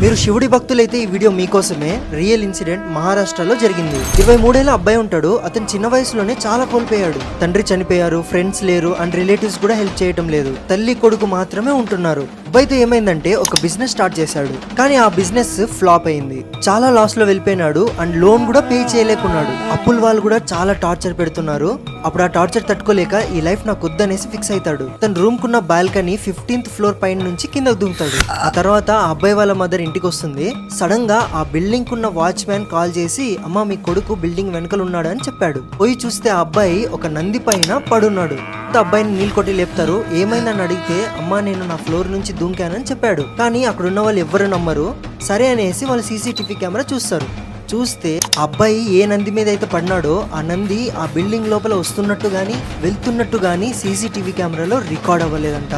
మీరు శివుడి భక్తులైతే ఈ వీడియో మీకోసమే. రియల్ ఇన్సిడెంట్ మహారాష్ట్రలో జరిగింది. 23 ఏళ్ల అబ్బాయి ఉంటాడు. అతను చిన్న వయసులోనే చాలా కోల్పోయాడు. తండ్రి చనిపోయారు, ఫ్రెండ్స్ లేరు అండ్ రిలేటివ్స్ కూడా హెల్ప్ చేయటం లేదు. తల్లి కొడుకు మాత్రమే ఉంటున్నారు. అబ్బాయితో ఏమైందంటే ఒక బిజినెస్ స్టార్ట్ చేశాడు. కానీ ఆ బిజినెస్ ఫ్లాప్ అయింది. చాలా లాస్ లో వెళ్ళిపోయినాడు అండ్ లోన్ కూడా పే చేయలేకున్నాడు. అప్పుల వాళ్ళు కూడా చాలా టార్చర్ పెడుతున్నారు. అప్పుడు ఆ టార్చర్ తట్టుకోలేక ఈ లైఫ్ నాకు వద్దనేసి ఫిక్స్ అవుతాడు. తన రూమ్ కున్న బాల్కనీ 15th ఫ్లోర్ పైన నుంచి కింద దుంకుతాడు. ఆ తర్వాత ఆ అబ్బాయి వాళ్ళ మదర్ ఇంటికి వస్తుంది. సడన్ గా ఆ బిల్డింగ్ కున్న వాచ్మ్యాన్ కాల్ చేసి, అమ్మ మీ కొడుకు బిల్డింగ్ వెనకలు ఉన్నాడు అని చెప్పాడు. పోయి చూస్తే ఆ అబ్బాయి ఒక నంది పైన పడున్నాడు. అబ్బాయిని నీళ్ళు కొట్టి లేపుతారు. ఏమైందని అడిగితే, అమ్మా నేను నా ఫ్లోర్ నుంచి దూకానని చెప్పాడు. కానీ అక్కడ ఉన్న వాళ్ళు ఎవ్వరు నమ్మరు. సరే అనేసి వాళ్ళు సీసీటీవీ కెమెరా చూస్తారు. చూస్తే అబ్బాయి ఏ నంది మీద అయితే పడినాడో ఆ నంది ఆ బిల్డింగ్ లోపల వస్తున్నట్టు గానీ వెళ్తున్నట్టు గానీ సీసీటీవీ కెమెరాలో రికార్డ్ అవ్వలేదంట.